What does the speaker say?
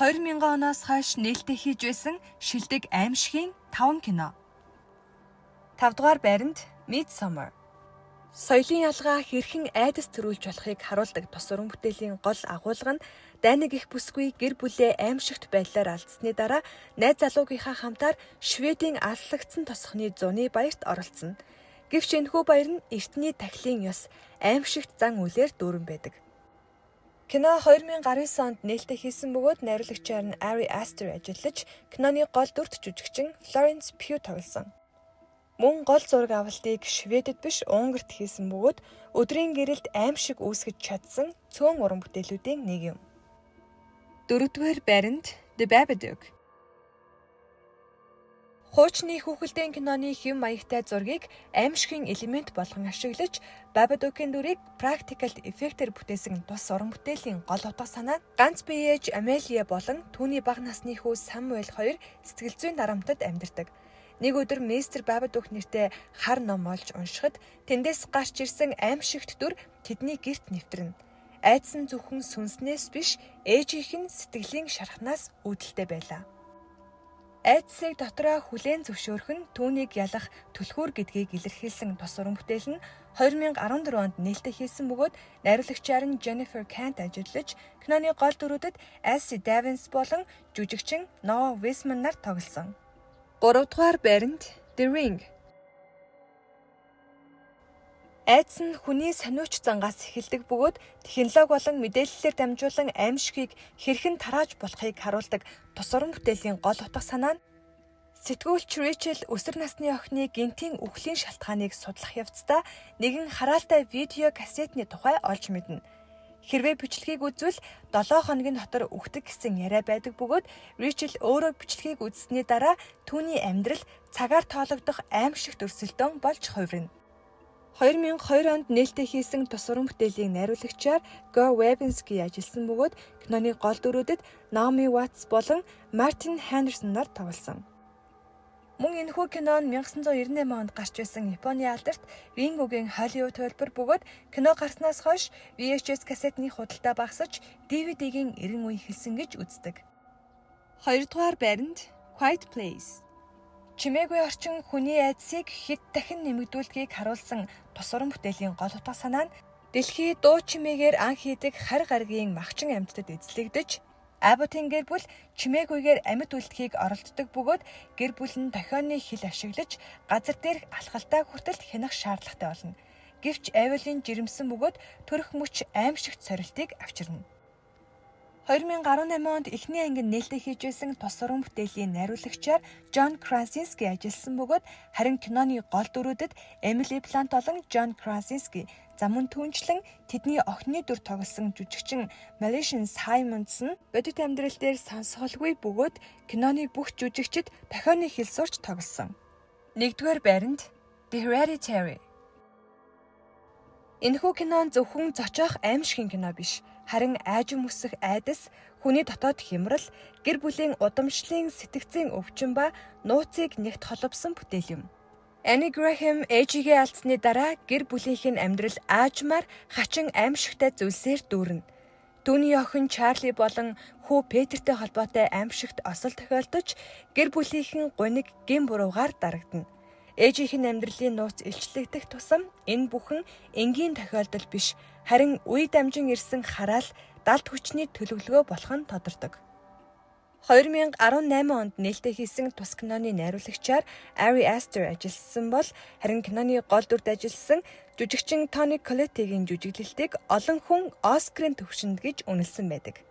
2000 оноос хойш нээлттэй хийж байсан шилдэг аимшигын 5 кино. 5 дугаар байранд Midsommar. Соёлын ялгаа хэрхэн айдас төрүүлж болохыг харуулдаг тус уран бүтээлийн гол агуулга нь дайныг их бүсгүй гэр бүлээ аимшигт байдлаар алдсны дараа найз залуугийнхаа хамтаар Шведийн алслагдсан тосхны зуны баярт оролцсон. Гэвч энэхүү баяр нь эртний тахилын ёс аимшигт зан үйлээр дүүрэн байдаг. Кино 2019 онд нээлттэй хийсэн бөгөөд найруулагчаар нь Ari Aster ажиллаж, киноны гол дүрт жүжигчин Florence Pugh тоглосон. Мөн гол зураг авалтыг Шведэд биш Унгарт хийсэн бөгөөд өдрийн гэрэлд аимшиг үүсгэж чадсан цөөн уран бүтээлүүдийн нэг юм. 4-р байранд The Babadook. Хуучны хүүхэлдэйн киноны хэв маягтай зургийг аимшигын элемент болгон ашиглаж, Babadook-ийн дүрийг практикал эффектээр бүтээсэн тус уран бүтээлийн гол утга санаа нь ганц бие ээж Амелия болон түүний бага насны хүү Самуэль хоёр сэтгэл зүйн дарамтад амьдардаг. Нэг өдөр мистер Babadook нэртэй хар ном олж уншихад тэндээс гарч ирсэн аимшигт дүр тэдний гэрт нэвтрэнэ. Айдас нь зөвхөн сүнснээс биш, ээжийнх нь сэтгэлийн шархнаас үүдэлтэй байлаа. Айдасыг дотроо хүлээн зөвшөөрөх нь түүнийг ялах түлхүүр гэдгийг илэрхийлсэн тус уран бүтээл нь 2014 онд нээлттэй хийсэн бөгөөд найруулагчаар нь Jennifer Kent ажиллаж, киноны гол дүрүүдэд Ashley Davins болон жүжигчин Noah Wiseman нар тоглосон. 3 дугаар байранд The Ring. Айдас нь хүний сониуч зангаас эхэлдэг бөгөөд технологи болон мэдээллээр дамжуулан аимшигыг хэрхэн тарааж болохыг харуулдаг тус уран бүтээлийн гол утга санаа нь сэтгүүлч Рэйчел өсвөр насны охины гинтийн үхлийн шалтгааныг судлах явцдаа нэгэн харaalтай видео кассетны тухай олж мэднэ. Хэрвээ бичлэгийг үзвэл 7 хоногийн дотор үхдэг гэсэн яриа байдаг бөгөөд Рэйчел өөрөө бичлэгийг үзсний дараа түүний амьдрал цагаар тоологдох аимшигт өрсөлдөөн болж хувирна. 2002 онд нээлттэй хийсэн тус уран бүтээлийн найруулагчаар Gore Verbinski ажилласан бөгөөд киноны гол дүрүүдэд Naomi Watts болон Martin Henderson нар тоглосон. Мөн энэхүү кино нь 1998 онд гарч байсан Японы алдарт Ringo-гийн Hollywood төлбөр бөгөөд кино гарснаас хойш VHS кассетны худалдаа багасж DVD-гийн 90 үе хэлсэн гэж үздэг. 2 дугаар байранд Quiet Place. Чимээгүй орчин хүний айдсыг хэд дахин нэмэгдүүлдгийг харуулсан тус уран бүтээлийн гол утга санаа нь дэлхий дуу чимээгээр ан хийдэг хар гаригийн махчин амьтдад эзлэгдэж, Абботын гэр бүл чимээгүйгээр амьд үлдэхийг оролддог бөгөөд гэр бүл нь дохионы хил ашиглаж газар дээрх алхалтаа хүртэл хянах шаардлагатай болно. Гэвч Авелин жирэмсэн бөгөөд төрөх мөч аимшигт сорилтыг авчирна. 2018 онд эхний ангид нээлттэй хийж байсан тус уран бүтээлийн найруулагчаар John Krasinski ажилласан бөгөөд харин киноны гол дүрүүдэд Emily Blunt болон John Krasinski замун түнчлэн тэдний охины дүр тоглосон жүжигчин Malaysian Simons нь бодит амьдрал дээр сонсголгүй бөгөөд киноны бүх жүжигчид дохионы хэл сурч тоглосон. 1-р байранд The Hereditary. Энэхүү кино зөвхөн зочоох аимшигын кино биш, харин айжим өсөх айдас, хүний дотоод хямрал, гэр бүлийн удамшлын сэтгцийн өвчин ба нууцыг нэгт холбосон бүтээл юм. Annie Graham ээжигээ алдсны дараа гэр бүлийнх нь амьдрал аажмаар хачин аимшигтай зүйлсээр дүүрнэ. Түүний охин Чарли болон хүү Петертэй холбоотой аимшигт осол тохиолдож, гэр бүлийнхэн гуниг гин буруугаар дарагдана. Ээжийнх нь амьдралын нууц илчлэгдэх тусам энэ бүхэн энгийн тохиолдол биш, харин үе дамжин ирсэн хараал, далд хүчний төлөвлөгөө болох нь тодордог. 2018 онд нээлттэй хийсэн тус киноны найруулагчаар Ari Aster ажилласан бол харин киноны гол дүрд ажилласан жүжигчин Toni Collette-ийн жүжиглэлтийг олон хүн Оскарын төвшөнд гэж үнэлсэн байдаг.